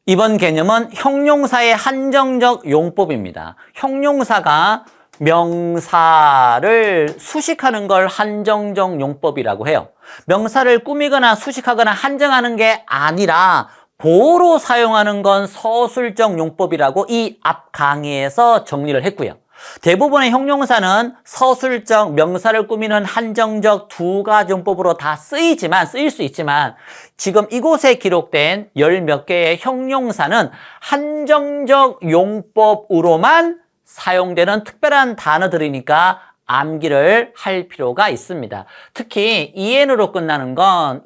이번 개념은 형용사의 한정적 용법입니다. 형용사가 명사를 수식하는 걸 한정적 용법이라고 해요. 명사를 꾸미거나 수식하거나 한정하는 게 아니라 보호로 사용하는 건 서술적 용법이라고 이 앞 강의에서 정리를 했고요. 대부분의 형용사는 서술적, 명사를 꾸미는 한정적 두 가지 용법으로 다 쓰일 수 있지만 지금 이곳에 기록된 열 몇 개의 형용사는 한정적 용법으로만 사용되는 특별한 단어들이니까 암기를 할 필요가 있습니다. 특히 en으로 끝나는 건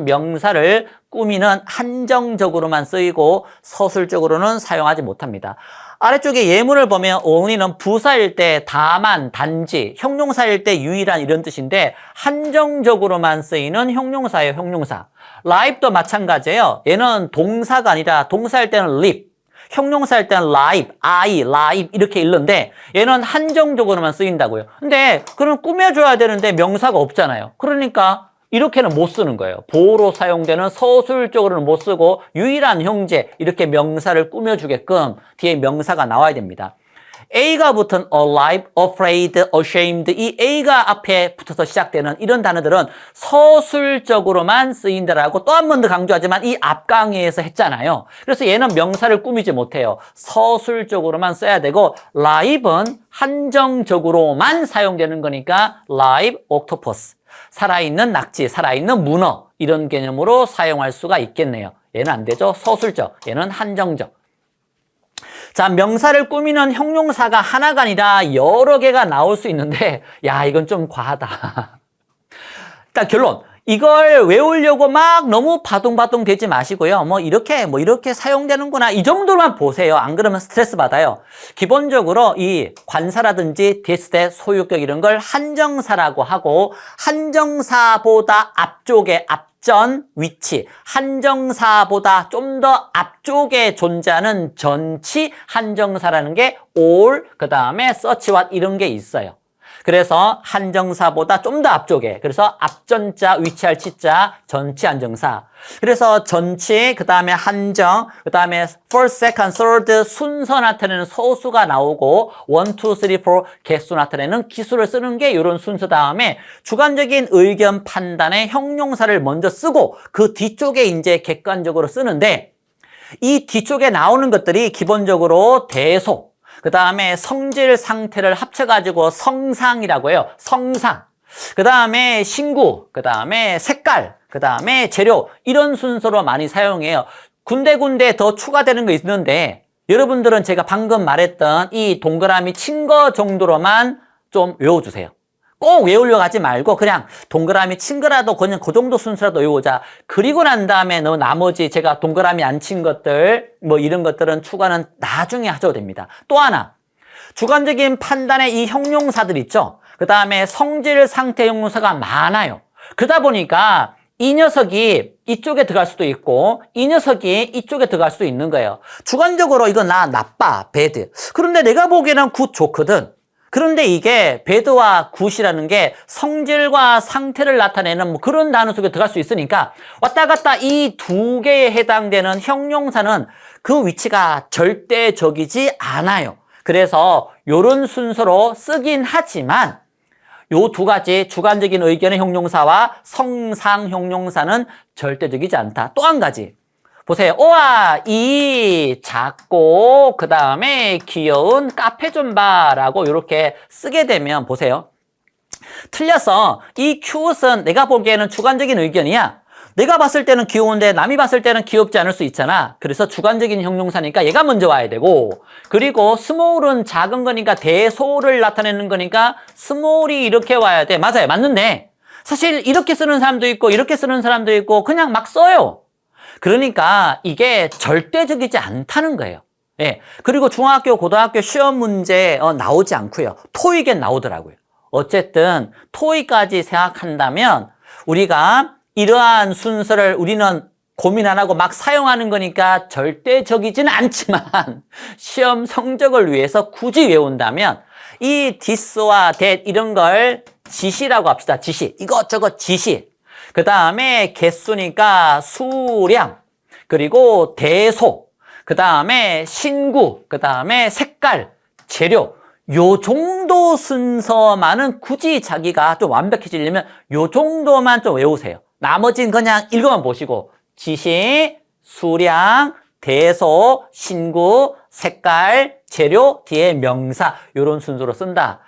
명사를 꾸미는 한정적으로만 쓰이고 서술적으로는 사용하지 못합니다. 아래쪽에 예문을 보면 only는 부사일 때 다만, 단지, 형용사일 때 유일한 이런 뜻인데 한정적으로만 쓰이는 형용사예요, 형용사. live도 마찬가지예요. 얘는 동사가 아니라 동사일 때는 live, 형용사일 때는 live 이렇게 읽는데 얘는 한정적으로만 쓰인다고요. 근데 그럼 꾸며줘야 되는데 명사가 없잖아요. 그러니까 이렇게는 못 쓰는 거예요. 보호로 사용되는 서술적으로는 못 쓰고 유일한 형제 이렇게 명사를 꾸며주게끔 뒤에 명사가 나와야 됩니다. A가 붙은 alive, afraid, ashamed 이 A가 앞에 붙어서 시작되는 이런 단어들은 서술적으로만 쓰인다라고 또 한 번 더 강조하지만 이 앞 강의에서 했잖아요. 그래서 얘는 명사를 꾸미지 못해요. 서술적으로만 써야 되고 live는 한정적으로만 사용되는 거니까 live octopus 살아있는 낙지, 살아있는 문어 이런 개념으로 사용할 수가 있겠네요. 얘는 안 되죠. 서술적, 얘는 한정적. 자, 명사를 꾸미는 형용사가 하나가 아니라 여러 개가 나올 수 있는데 야, 이건 좀 과하다. 일단 결론. 이걸 외우려고 막 너무 바둥바둥 되지 마시고요. 이렇게 사용되는구나. 이 정도만 보세요. 안 그러면 스트레스 받아요. 기본적으로 이 관사라든지 디스대, 소유격 이런 걸 한정사라고 하고 한정사보다 앞쪽에 앞전 위치, 한정사보다 좀 더 앞쪽에 존재하는 전치 한정사라는 게 all, 그 다음에 such what 이런 게 있어요. 그래서 한정사보다 좀 더 앞쪽에, 그래서 앞전자, 위치할 치자, 전치 한정사. 그래서 전치, 그 다음에 한정, 그 다음에 first, second, third 순서 나타내는 서수가 나오고 1, 2, 3, 4 개수 나타내는 기수를 쓰는 게 이런 순서 다음에 주관적인 의견 판단의 형용사를 먼저 쓰고 그 뒤쪽에 이제 객관적으로 쓰는데 이 뒤쪽에 나오는 것들이 기본적으로 대소, 그 다음에 성질 상태를 합쳐가지고 성상이라고 해요. 성상. 그 다음에 신구, 그 다음에 색깔, 그 다음에 재료 이런 순서로 많이 사용해요. 군데군데 더 추가되는 거 있는데 여러분들은 제가 방금 말했던 이 동그라미 친 거 정도로만 좀 외워주세요. 꼭 외우려고 하지 말고 그냥 동그라미 친 거라도 그냥 그 정도 순서라도 외우자. 그리고 난 다음에 너 나머지 제가 동그라미 안 친 것들 이런 것들은 추가는 나중에 하셔도 됩니다. 또 하나 주관적인 판단의 이 형용사들 있죠. 그 다음에 성질 상태 형용사가 많아요. 그러다 보니까 이 녀석이 이쪽에 들어갈 수도 있고 이 녀석이 이쪽에 들어갈 수도 있는 거예요. 주관적으로 이거 나 나빠, bad. 그런데 내가 보기에는 굿 좋거든. 그런데 이게 배드와 굿이라는 게 성질과 상태를 나타내는 그런 단어 속에 들어갈 수 있으니까 왔다 갔다 이 두 개에 해당되는 형용사는 그 위치가 절대적이지 않아요. 그래서 이런 순서로 쓰긴 하지만 요 두 가지 주관적인 의견의 형용사와 성상 형용사는 절대적이지 않다. 또 한 가지. 보세요. 오아, 이 작고 그 다음에 귀여운 카페 좀 봐라고 이렇게 쓰게 되면 보세요. 틀려서 이 cut은 내가 보기에는 주관적인 의견이야. 내가 봤을 때는 귀여운데 남이 봤을 때는 귀엽지 않을 수 있잖아. 그래서 주관적인 형용사니까 얘가 먼저 와야 되고 그리고 small은 작은 거니까 대소를 나타내는 거니까 small이 이렇게 와야 돼. 맞아요. 맞는데 사실 이렇게 쓰는 사람도 있고 이렇게 쓰는 사람도 있고 그냥 막 써요. 그러니까 이게 절대적이지 않다는 거예요. 예. 그리고 중학교, 고등학교 시험 문제 나오지 않고요. 토익엔 나오더라고요. 어쨌든 토익까지 생각한다면 우리가 이러한 순서를 우리는 고민 안 하고 막 사용하는 거니까 절대적이지는 않지만 시험 성적을 위해서 굳이 외운다면 이 this와 that 이런 걸 지시라고 합시다. 지시. 이것저것 지시. 그 다음에 개수니까 수량. 그리고 대소, 그 다음에 신구, 그 다음에 색깔, 재료. 요 정도 순서만은 굳이 자기가 좀 완벽해지려면 요 정도만 좀 외우세요. 나머지는 그냥 읽어만 보시고 지시, 수량, 대소, 신구, 색깔, 재료, 뒤에 명사 이런 순서로 쓴다.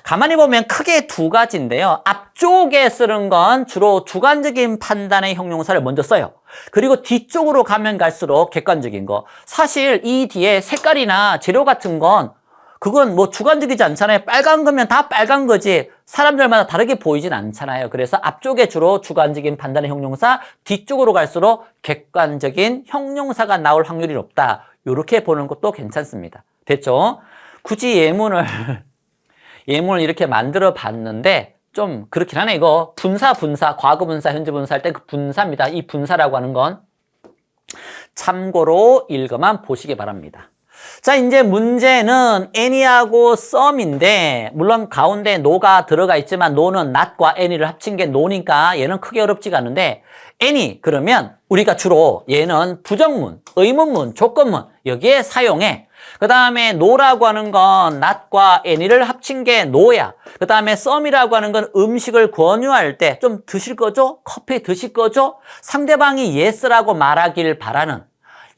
가만히 보면 크게 두 가지인데요. 앞쪽에 쓰는 건 주로 주관적인 판단의 형용사를 먼저 써요. 그리고 뒤쪽으로 가면 갈수록 객관적인 거. 사실 이 뒤에 색깔이나 재료 같은 건 그건 뭐 주관적이지 않잖아요. 빨간 거면 다 빨간 거지 사람들마다 다르게 보이진 않잖아요. 그래서 앞쪽에 주로 주관적인 판단의 형용사, 뒤쪽으로 갈수록 객관적인 형용사가 나올 확률이 높다. 이렇게 보는 것도 괜찮습니다. 됐죠? 굳이 예문을 이렇게 만들어 봤는데 좀 그렇긴 하네. 이거 분사, 과거 분사, 현재 분사 할 때 그 분사입니다. 이 분사라고 하는 건 참고로 읽어만 보시기 바랍니다. 자, 이제 문제는 any하고 some인데 물론 가운데 no가 들어가 있지만 no는 not과 any를 합친 게 no니까 얘는 크게 어렵지가 않은데 any 그러면 우리가 주로 얘는 부정문, 의문문, 조건문 여기에 사용해. 그 다음에 no라고 하는 건 not과 any를 합친 게 no야. 그 다음에 some이라고 하는 건 음식을 권유할 때 좀 드실 거죠? 커피 드실 거죠? 상대방이 yes라고 말하길 바라는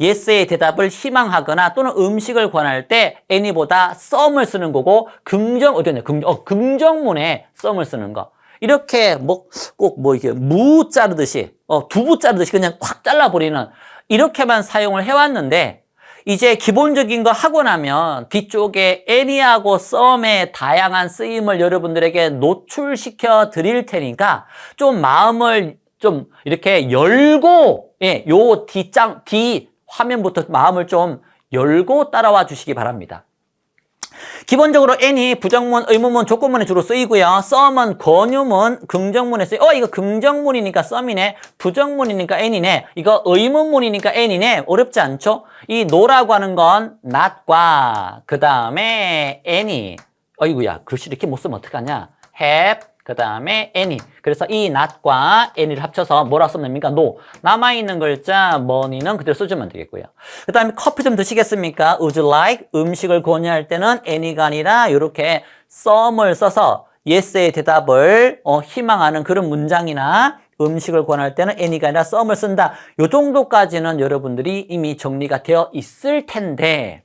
yes의 대답을 희망하거나 또는 음식을 권할 때 any보다 some을 쓰는 거고 긍정문에 some을 쓰는 거. 이렇게 이렇게 무 자르듯이 두부 자르듯이 그냥 확 잘라버리는 이렇게만 사용을 해왔는데 이제 기본적인 거 하고 나면 뒤쪽에 any하고 some의 다양한 쓰임을 여러분들에게 노출시켜 드릴 테니까 좀 마음을 좀 이렇게 열고 요 뒤 화면부터 마음을 좀 열고 따라와 주시기 바랍니다. 기본적으로 any, 부정문, 의문문, 조건문에 주로 쓰이고요. some은 권유문, 긍정문에 쓰여. 이거 긍정문이니까 some이네. 부정문이니까 any네. 이거 의문문이니까 any네. 어렵지 않죠? 이 no라고 하는 건 not과 그 다음에 any. 어이구야, 글씨 이렇게 못 쓰면 어떡하냐? have, 그 다음에 any. 그래서 이 not과 any를 합쳐서 뭐라 쓰면 됩니까? no. 남아있는 글자 money는 그대로 써주면 되겠고요. 그 다음에 커피 좀 드시겠습니까? would you like? 음식을 권유할 때는 any가 아니라 이렇게 some을 써서 yes의 대답을 희망하는 그런 문장이나 음식을 권할 때는 any가 아니라 some을 쓴다. 이 정도까지는 여러분들이 이미 정리가 되어 있을 텐데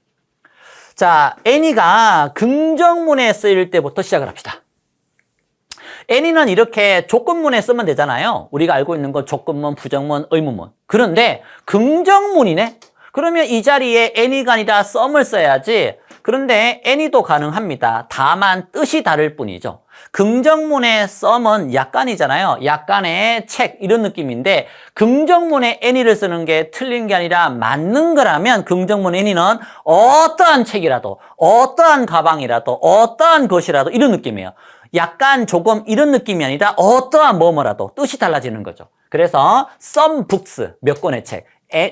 자, any가 긍정문에 쓰일 때부터 시작을 합시다. any는 이렇게 조건문에 쓰면 되잖아요. 우리가 알고 있는 건 조건문, 부정문, 의문문. 그런데 긍정문이네? 그러면 이 자리에 any가 아니라 some을 써야지. 그런데 any도 가능합니다. 다만 뜻이 다를 뿐이죠. 긍정문의 some은 약간이잖아요. 약간의 책 이런 느낌인데 긍정문에 any를 쓰는 게 틀린 게 아니라 맞는 거라면 긍정문 any는 어떠한 책이라도 어떠한 가방이라도 어떠한 것이라도 이런 느낌이에요. 약간 조금 이런 느낌이 아니라 어떠한 뭐뭐라도 뜻이 달라지는 거죠. 그래서 some books 몇 권의 책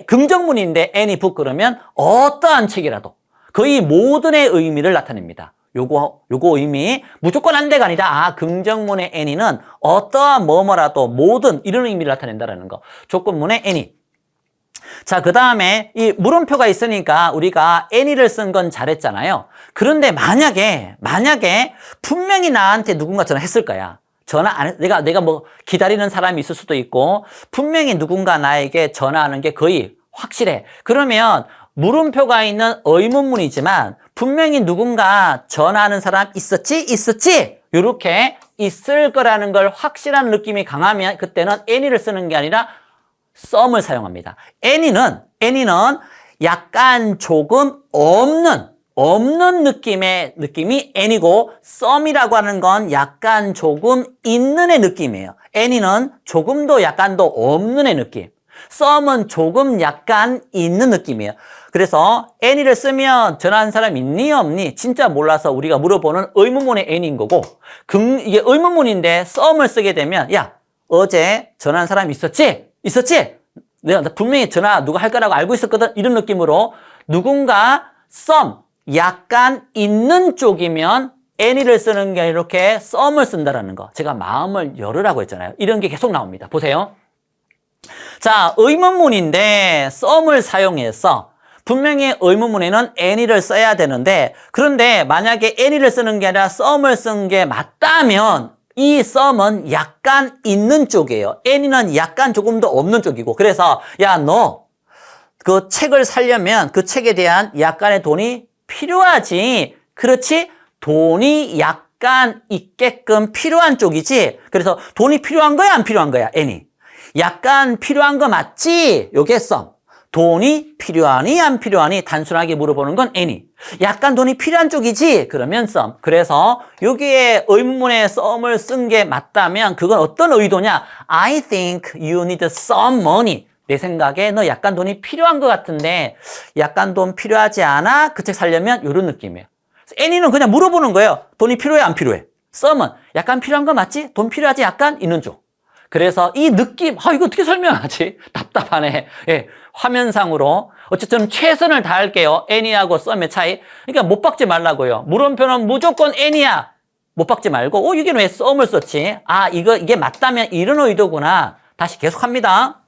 긍정문인데 any book 그러면 어떠한 책이라도 거의 모든의 의미를 나타냅니다. 요거 의미 무조건 한 대가 아니라 긍정문의 any는 어떠한 뭐뭐라도 모든 이런 의미를 나타낸다는 거. 조건문의 any. 자, 그 다음에 이 물음표가 있으니까 우리가 any를 쓴 건 잘했잖아요. 그런데 만약에 분명히 나한테 누군가 전화했을 거야. 전화 안 해, 내가 뭐 기다리는 사람이 있을 수도 있고 분명히 누군가 나에게 전화하는 게 거의 확실해. 그러면 물음표가 있는 의문문이지만 분명히 누군가 전화하는 사람 있었지? 이렇게 있을 거라는 걸 확실한 느낌이 강하면 그때는 any를 쓰는 게 아니라 some을 사용합니다. any는 약간 조금 없는 느낌이 any고 some이라고 하는 건 약간 조금 있는의 느낌이에요. any는 조금도 약간도 없는의 느낌. some은 조금 약간 있는 느낌이에요. 그래서 any를 쓰면 전화한 사람 있니 없니? 진짜 몰라서 우리가 물어보는 의문문의 any인 거고 이게 의문문인데 some을 쓰게 되면 야 어제 전화한 사람 있었지? 내가 분명히 전화 누가 할 거라고 알고 있었거든. 이런 느낌으로 누군가 some 약간 있는 쪽이면 any를 쓰는 게 이렇게 some을 쓴다라는 거. 제가 마음을 열으라고 했잖아요. 이런 게 계속 나옵니다. 보세요. 자, 의문문인데 썸을 사용해서 분명히 의문문에는 any를 써야 되는데 그런데 만약에 any를 쓰는 게 아니라 썸을 쓴 게 맞다면 이 썸은 약간 있는 쪽이에요. any는 약간 조금 더 없는 쪽이고 그래서 야, 너 그 책을 사려면 그 책에 대한 약간의 돈이 필요하지. 그렇지? 돈이 약간 있게끔 필요한 쪽이지. 그래서 돈이 필요한 거야, 안 필요한 거야, any. 약간 필요한 거 맞지? 요게 썸. 돈이 필요하니 안 필요하니 단순하게 물어보는 건 any. 약간 돈이 필요한 쪽이지? 그러면 썸. 그래서 여기에 의문문에 썸을 쓴 게 맞다면 그건 어떤 의도냐? I think you need some money. 내 생각에 너 약간 돈이 필요한 것 같은데 약간 돈 필요하지 않아? 그 책 사려면 이런 느낌이에요. any는 그냥 물어보는 거예요. 돈이 필요해 안 필요해? 썸은 약간 필요한 거 맞지? 돈 필요하지 약간 있는 쪽. 그래서 이 느낌, 이거 어떻게 설명하지? 답답하네. 예, 화면상으로. 어쨌든 최선을 다할게요. any하고 썸의 차이. 그러니까 못 박지 말라고요. 물음표는 무조건 any야. 못 박지 말고, 이게 왜 썸을 썼지? 이게 맞다면 이런 의도구나. 다시 계속합니다.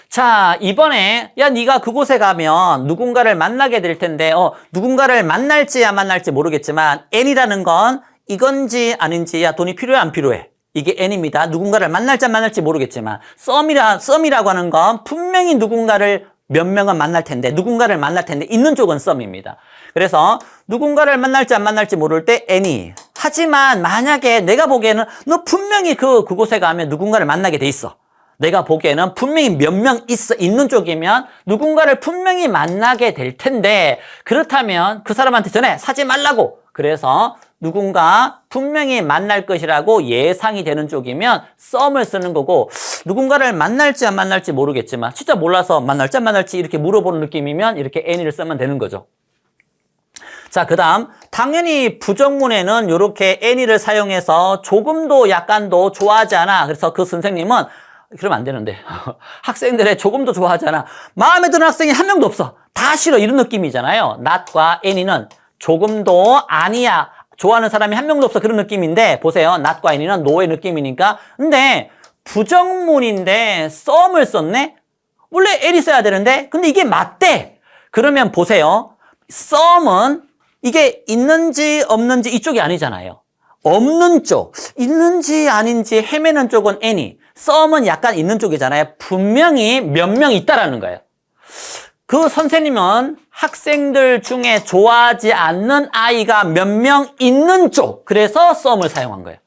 자, 이번에 야 네가 그곳에 가면 누군가를 만나게 될 텐데 누군가를 만날지 안 만날지 모르겠지만 any라는 건 이건지 아닌지 야 돈이 필요해 안 필요해? 이게 any입니다. 누군가를 만날지 안 만날지 모르겠지만 썸이라고 하는 건 분명히 누군가를 몇 명은 만날 텐데 누군가를 만날 텐데 있는 쪽은 썸입니다. 그래서 누군가를 만날지 안 만날지 모를 때 any. 하지만 만약에 내가 보기에는 너 분명히 그곳에 가면 누군가를 만나게 돼 있어. 내가 보기에는 분명히 몇 명 있는 쪽이면 누군가를 분명히 만나게 될 텐데 그렇다면 그 사람한테 전에 사지 말라고. 그래서 누군가 분명히 만날 것이라고 예상이 되는 쪽이면 썸을 쓰는 거고 누군가를 만날지 안 만날지 모르겠지만 진짜 몰라서 만날지 안 만날지 이렇게 물어보는 느낌이면 이렇게 any를 쓰면 되는 거죠. 자, 그 다음 당연히 부정문에는 이렇게 any를 사용해서 조금도 약간도 좋아하지 않아. 그래서 그 선생님은 그러면 안 되는데 학생들의 조금도 좋아하지 않아. 마음에 드는 학생이 한 명도 없어. 다 싫어. 이런 느낌이잖아요. not과 any는 조금도 아니야. 좋아하는 사람이 한 명도 없어. 그런 느낌인데 보세요. not과 any는 no의 느낌이니까. 근데 부정문인데 some을 썼네? 원래 any 써야 되는데 근데 이게 맞대. 그러면 보세요. some은 이게 있는지 없는지 이쪽이 아니잖아요. 없는 쪽, 있는지 아닌지 헤매는 쪽은 any. some은 약간 있는 쪽이잖아요. 분명히 몇 명 있다라는 거예요. 그 선생님은 학생들 중에 좋아하지 않는 아이가 몇 명 있는 쪽. 그래서 some을 사용한 거예요.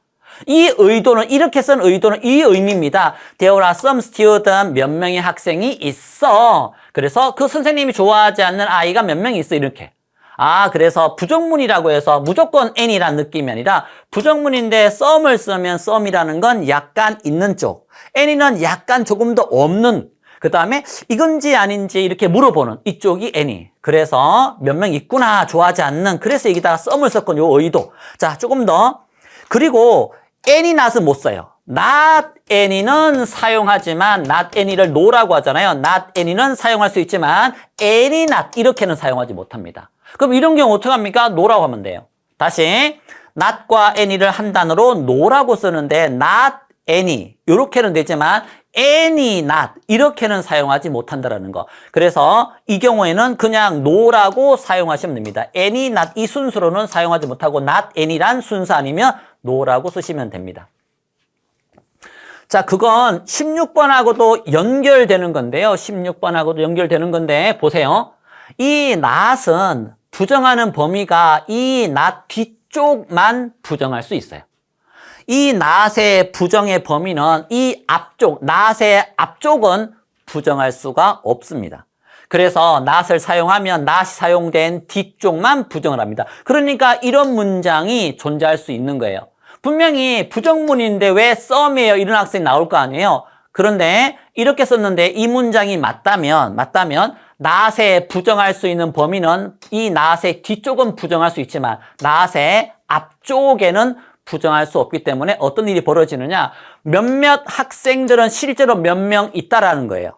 이 의도는, 이렇게 쓴 의도는 이 의미입니다. There are some students, 몇 명의 학생이 있어. 그래서 그 선생님이 좋아하지 않는 아이가 몇 명 있어. 이렇게. 그래서 부정문이라고 해서 무조건 any란 느낌이 아니라 부정문인데 some을 쓰면 some이라는 건 약간 있는 쪽. any는 약간 조금 더 없는. 그 다음에 이건지 아닌지 이렇게 물어보는 이쪽이 any. 그래서 몇 명 있구나 좋아하지 않는. 그래서 여기다가 some을 썼건 요 의도. 자, 조금 더. 그리고 any not은 못 써요. not any는 사용하지만 not any를 no라고 하잖아요. not any는 사용할 수 있지만 any not 이렇게는 사용하지 못합니다. 그럼 이런 경우 어떻게 합니까? no라고 하면 돼요. 다시 not과 any를 한 단어로 no라고 쓰는데 not any 이렇게는 되지만 any not 이렇게는 사용하지 못한다라는 거. 그래서 이 경우에는 그냥 no라고 사용하시면 됩니다. any not 이 순서로는 사용하지 못하고 not any란 순서 아니면 no라고 쓰시면 됩니다. 자, 그건 16번하고도 연결되는 건데요. 16번하고도 연결되는 건데 보세요. 이 not은 부정하는 범위가 이 not 뒤쪽만 부정할 수 있어요. 이 not의 부정의 범위는 이 앞쪽, not의 앞쪽은 부정할 수가 없습니다. 그래서 not을 사용하면 not이 사용된 뒤쪽만 부정을 합니다. 그러니까 이런 문장이 존재할 수 있는 거예요. 분명히 부정문인데 왜 some이에요? 이런 학생이 나올 거 아니에요? 그런데 이렇게 썼는데 이 문장이 맞다면 not에 부정할 수 있는 범위는 이 not의 뒤쪽은 부정할 수 있지만 not의 앞쪽에는 부정할 수 없기 때문에 어떤 일이 벌어지느냐? 몇몇 학생들은 실제로 몇 명 있다라는 거예요.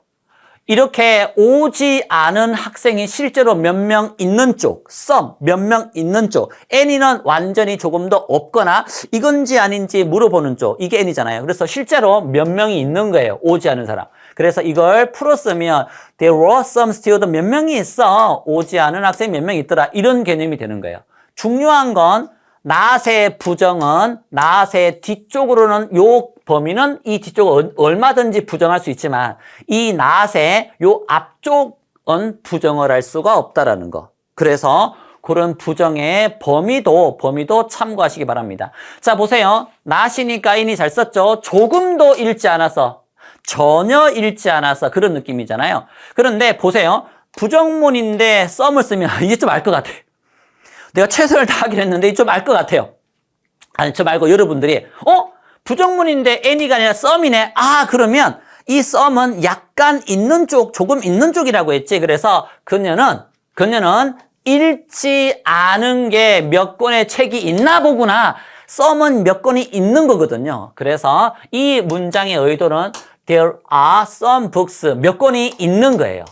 이렇게 오지 않은 학생이 실제로 몇 명 있는 쪽, some 몇 명 있는 쪽, any는 완전히 조금 더 없거나 이건지 아닌지 물어보는 쪽, 이게 any잖아요. 그래서 실제로 몇 명이 있는 거예요. 오지 않은 사람. 그래서 이걸 풀었으면 there were some students 몇 명이 있어. 오지 않은 학생이 몇 명 있더라. 이런 개념이 되는 거예요. 중요한 건 not의 부정은 not의 뒤쪽으로는 요 범위는 이 뒤쪽을 얼마든지 부정할 수 있지만 이 not의 요 앞쪽은 부정을 할 수가 없다라는 거. 그래서 그런 부정의 범위도 참고하시기 바랍니다. 자, 보세요. not이니까 in이 잘 썼죠. 조금도 읽지 않아서, 전혀 읽지 않아서 그런 느낌이잖아요. 그런데 보세요. 부정문인데 some을 쓰면 이제 좀 알 것 같아요. 내가 최선을 다하긴 했는데 좀 알 것 같아요. 아니, 저 말고 여러분들이 부정문인데 any가 아니라 some이네. 아, 그러면 이 some은 약간 있는 쪽, 조금 있는 쪽이라고 했지. 그래서 그녀는 읽지 않은 게 몇 권의 책이 있나 보구나. some은 몇 권이 있는 거거든요. 그래서 이 문장의 의도는 there are some books, 몇 권이 있는 거예요.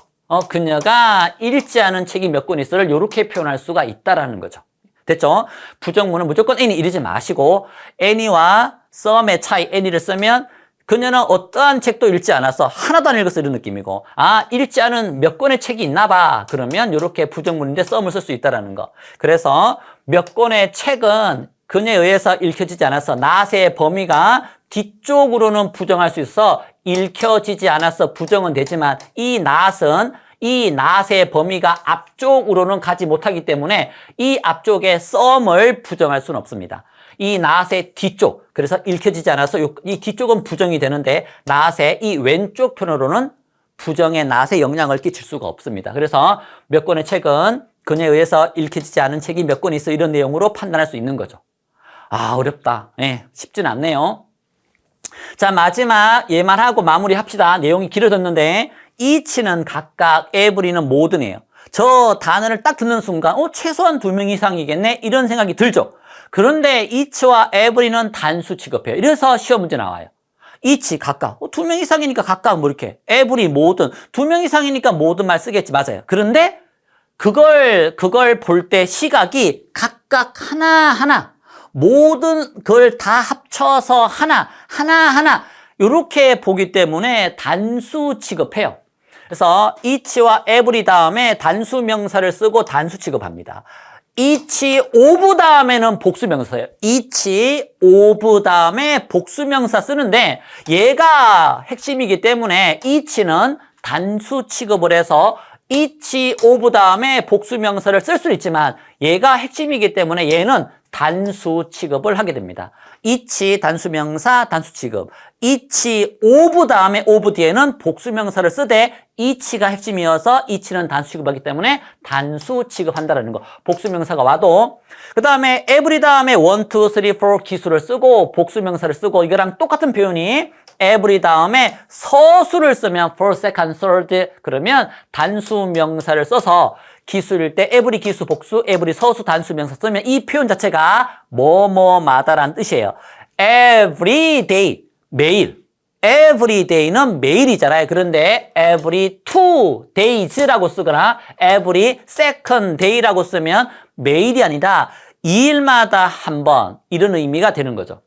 그녀가 읽지 않은 책이 몇 권 있어를 이렇게 표현할 수가 있다라는 거죠. 됐죠? 부정문은 무조건 any 이러지 마시고 any와 some의 차이, any를 쓰면 그녀는 어떠한 책도 읽지 않아서 하나도 안 읽었어 이런 느낌이고, 아, 읽지 않은 몇 권의 책이 있나 봐. 그러면 이렇게 부정문인데 some을 쓸 수 있다라는 거. 그래서 몇 권의 책은 그녀에 의해서 읽혀지지 않아서 not의 범위가 뒤쪽으로는 부정할 수 있어 읽혀지지 않아서 부정은 되지만 이 not의 범위가 앞쪽으로는 가지 못하기 때문에 이 앞쪽에 some을 부정할 수는 없습니다. 이 not의 뒤쪽, 그래서 읽혀지지 않아서 이 뒤쪽은 부정이 되는데 not의 이 왼쪽 편으로는 부정의 not에 영향을 끼칠 수가 없습니다. 그래서 몇 권의 책은 그녀에 의해서 읽혀지지 않은 책이 몇 권 있어 이런 내용으로 판단할 수 있는 거죠. 아, 어렵다. 쉽진 않네요. 자, 마지막 얘만 하고 마무리합시다. 내용이 길어졌는데 each는 각각, every는 모든이에요. 저 단어를 딱 듣는 순간 최소한 2명 이상이겠네 이런 생각이 들죠. 그런데 each와 every는 단수 취급해요. 이래서 시험 문제 나와요. each 각각, 2명 이상이니까 각각 뭐 이렇게, every 모든, 2명 이상이니까 모든 말 쓰겠지. 맞아요. 그런데 그걸 볼 때 시각이 각각 하나하나 모든 걸 다 합쳐서 하나하나 이렇게 보기 때문에 단수 취급해요. 그래서 each와 every 다음에 단수 명사를 쓰고 단수 취급합니다. each of 다음에는 복수 명사예요. each of 다음에 복수 명사 쓰는데 얘가 핵심이기 때문에 each는 단수 취급을 해서 each of 다음에 복수 명사를 쓸 수 있지만 얘가 핵심이기 때문에 얘는 단수 취급을 하게 됩니다. each 단수명사 단수 취급, each of 다음에 of 뒤에는 복수명사를 쓰되 each가 핵심이어서 each는 단수 취급하기 때문에 단수 취급한다는 거. 복수명사가 와도 그 다음에 every 다음에 1, 2, 3, 4 기수를 쓰고 복수명사를 쓰고 이거랑 똑같은 표현이 every 다음에 서술을 쓰면 for, second, third 그러면 단수명사를 써서 기수일 때 every 기수 복수, every 서수 단수 명사 쓰면 이 표현 자체가 뭐뭐마다라는 뜻이에요. every day, 매일. every day는 매일이잖아요. 그런데 every 2 days라고 쓰거나 every second day라고 쓰면 매일이 아니라 2일마다 한 번 이런 의미가 되는 거죠.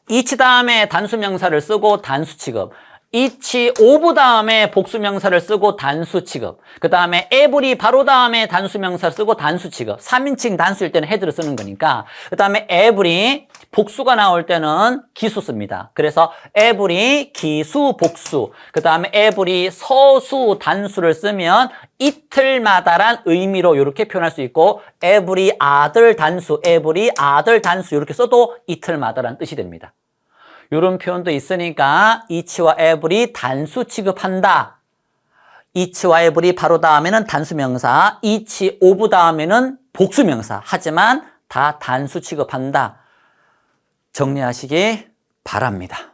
each 다음에 단수 명사를 쓰고 단수 취급. each of 다음에 복수명사를 쓰고 단수 취급. 그 다음에 every 바로 다음에 단수명사를 쓰고 단수 취급. 3인칭 단수일 때는 head를 쓰는 거니까. 그 다음에 every 복수가 나올 때는 기수 씁니다. 그래서 every 기수 복수. 그 다음에 every 서수 단수를 쓰면 이틀마다란 의미로 이렇게 표현할 수 있고 every other 단수, every other 단수 이렇게 써도 이틀마다란 뜻이 됩니다. 이런 표현도 있으니까 each와 every 단수 취급한다. each와 every 바로 다음에는 단수명사, each of 다음에는 복수명사. 하지만 다 단수 취급한다. 정리하시기 바랍니다.